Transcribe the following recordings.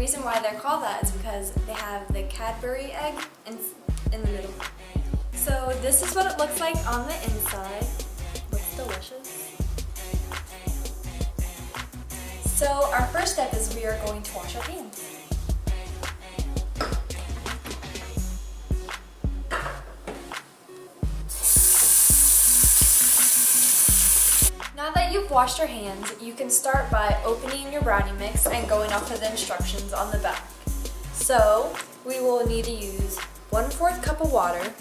reason why they're called that is because they have the Cadbury egg in the middle. So this is what it looks like on the inside. Looks delicious. So our first step is we are going to wash our hands. Now that you've washed your hands, you can start by opening your brownie mix and going off of the instructions on the back. So we will need to use 1/4 cup of water,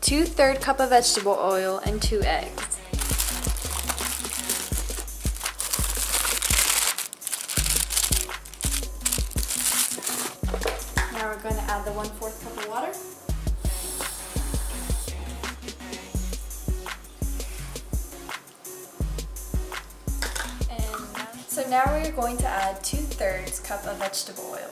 2/3 cup of vegetable oil, and 2 eggs. Now we're going to add the 1/4 cup of water. So now we're going to add 2/3 cup of vegetable oil.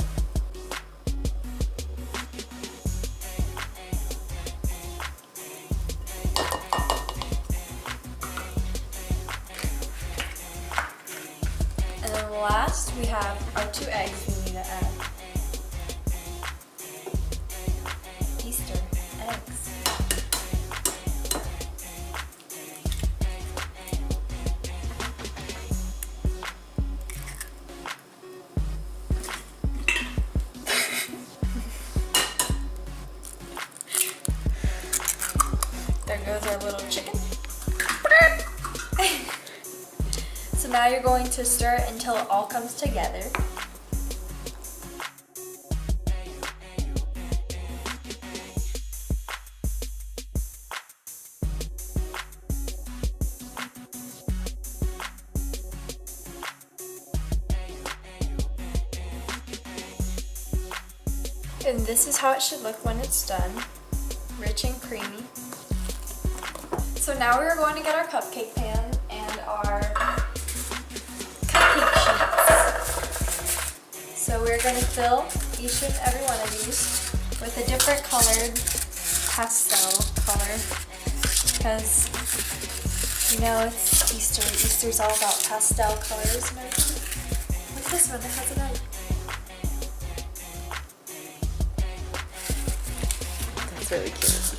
And then last we have our 2 eggs we need to add. Easter eggs. There goes our little chicken. So now you're going to stir it until it all comes together. And this is how it should look when it's done. Rich and creamy. So now we're going to get our cupcake pan and our cupcake sheets. So we're going to fill each and every one of these with a different colored pastel color because you know it's Easter. Easter's all about pastel colors and everything. Like this one, it has an egg. That's really cute.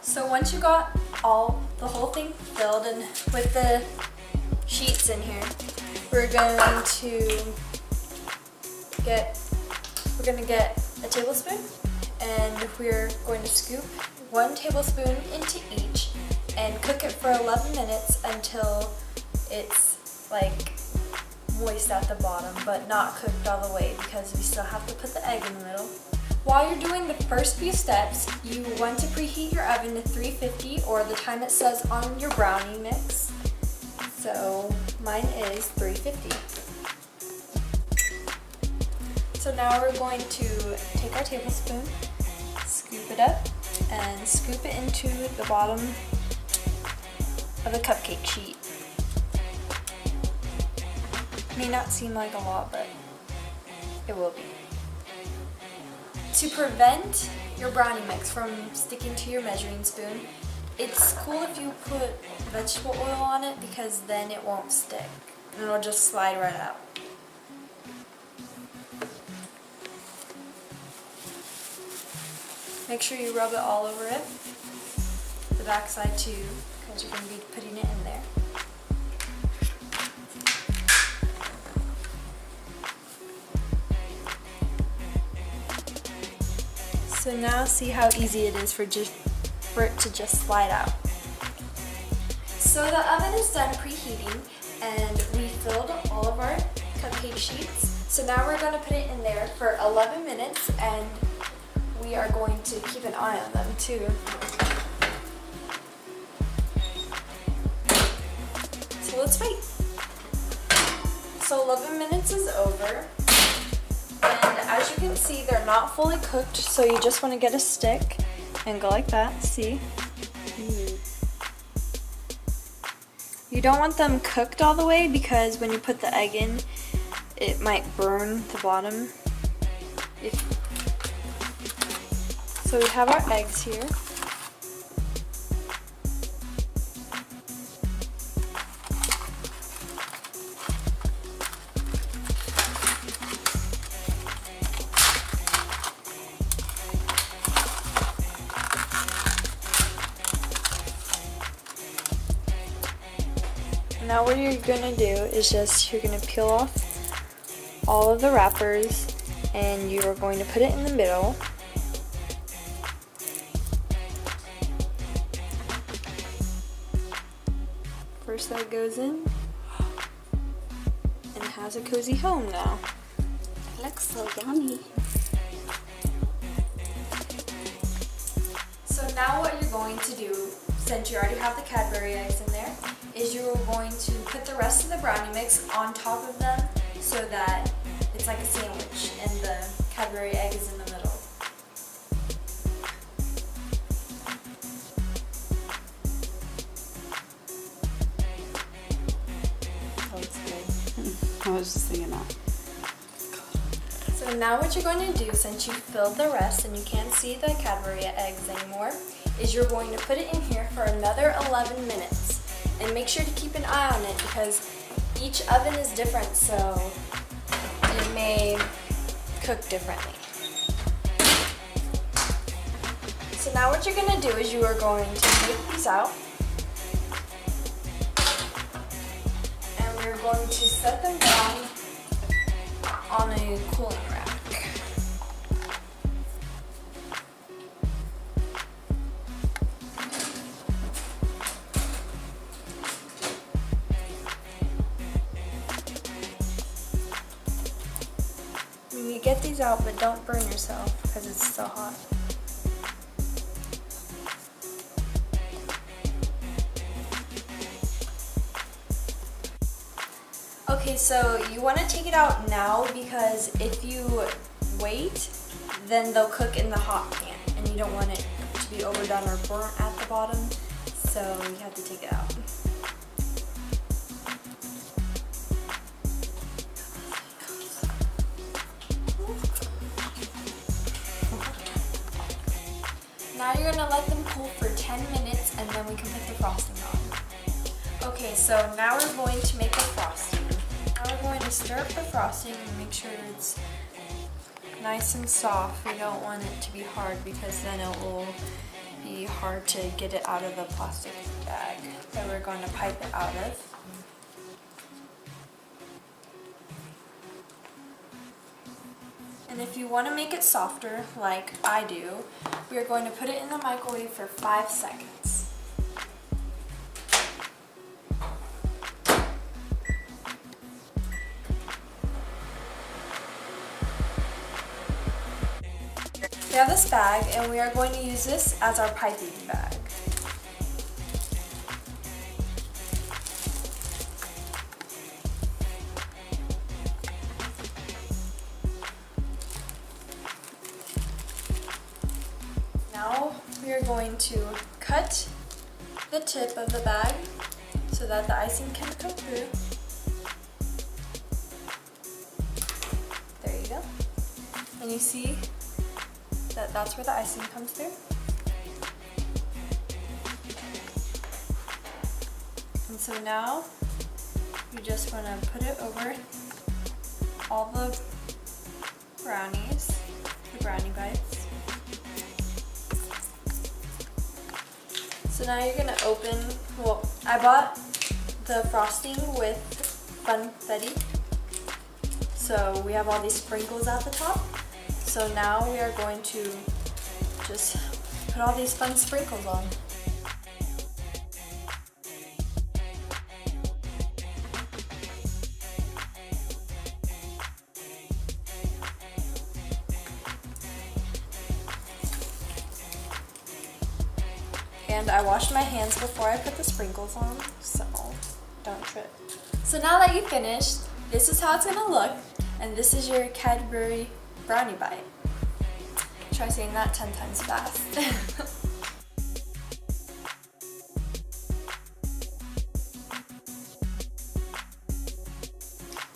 So once you got the whole thing filled and with the sheets in here, we're going to get a tablespoon, and we're going to scoop 1 tablespoon into each and cook it for 11 minutes until it's like moist at the bottom, but not cooked all the way because we still have to put the egg in the middle. While you're doing the first few steps, you want to preheat your oven to 350 or the time it says on your brownie mix. So mine is 350. So now we're going to take our tablespoon, scoop it up, and scoop it into the bottom of the cupcake sheet. May not seem like a lot, but it will be. To prevent your brownie mix from sticking to your measuring spoon, it's cool if you put vegetable oil on it because then it won't stick and it'll just slide right out. Make sure you rub it all over it, the back side too, because you're going to be putting it in there. So now see how easy it is for it to just slide out. So the oven is done preheating and we filled all of our cupcake sheets. So now we're going to put it in there for 11 minutes and we are going to keep an eye on them too. So let's wait. So 11 minutes is over. And as you can see, they're not fully cooked, so you just want to get a stick and go like that, see? You don't want them cooked all the way because when you put the egg in, it might burn the bottom. So we have our eggs here. Now what you're gonna do is you're gonna peel off all of the wrappers and you are going to put it in the middle. First that goes in and it has a cozy home now. It looks so yummy. So now what you're going to do, since you already have the Cadbury eggs in there, is you're going to put the rest of the brownie mix on top of them so that it's like a sandwich and the Cadbury egg is in the middle. Oh, it's good. I was just thinking that. So now what you're going to do, since you filled the rest and you can't see the Cadbury eggs anymore, is you're going to put it in here for another 11 minutes. And make sure to keep an eye on it because each oven is different, so it may cook differently. So now what you're going to do is you are going to take these out and we're going to set them down on a cooling rack. You get these out, but don't burn yourself because it's so hot. Okay, so you want to take it out now because if you wait, then they'll cook in the hot pan and you don't want it to be overdone or burnt at the bottom, so you have to take it out. Now you're going to let them cool for 10 minutes and then we can put the frosting on. Okay, so now we're going to make the frosting. Now we're going to stir up the frosting and make sure it's nice and soft. We don't want it to be hard because then it will be hard to get it out of the plastic bag that we're going to pipe it out of. And if you want to make it softer, like I do, we are going to put it in the microwave for 5 seconds. We have this bag and we are going to use this as our piping bag. Now we are going to cut the tip of the bag so that the icing can come through. There you go. And you see that that's where the icing comes through. And so now you just want to put it over all the brownies, the brownie bites. So now you're going to open, well, I bought the frosting with funfetti. So we have all these sprinkles at the top. So now we are going to just put all these fun sprinkles on. And I washed my hands before I put the sprinkles on, so don't trip. So now that you've finished, this is how it's gonna look, and this is your Cadbury brownie bite. Try saying that 10 times fast.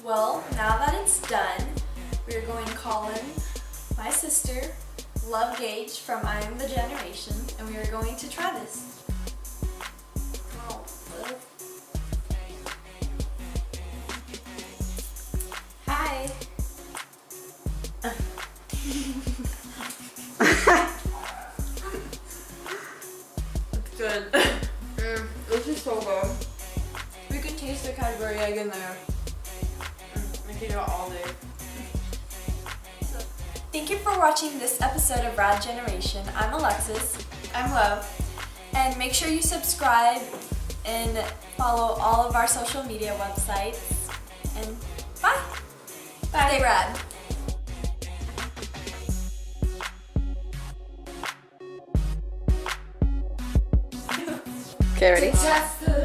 Well, now that it's done, we're going to call in my sister, Gage from I Am the Generation, and we are going to try this. Oh, hi. It's good. This is so good. We could taste use the Cadbury egg in there. I can do it all day. Thank you for watching this episode of Rad Generation. I'm Alexis. I'm Love. And make sure you subscribe and follow all of our social media websites. And bye. Bye. Stay rad. Okay, ready?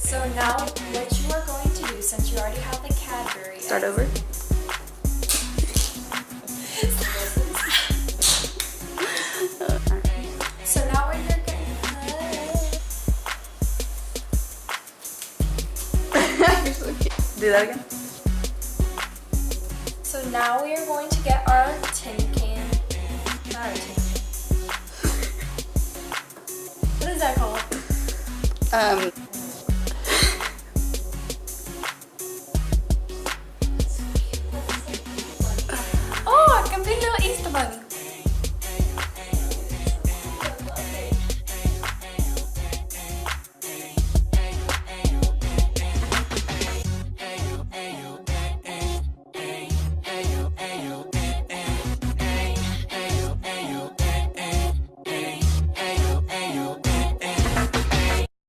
So now what you are going to do, since you already have the Cadbury Start eggs- over. So now what you're going You're so cute. Do that again. So now we are going to get our tin can. Not our tin can. What is that called?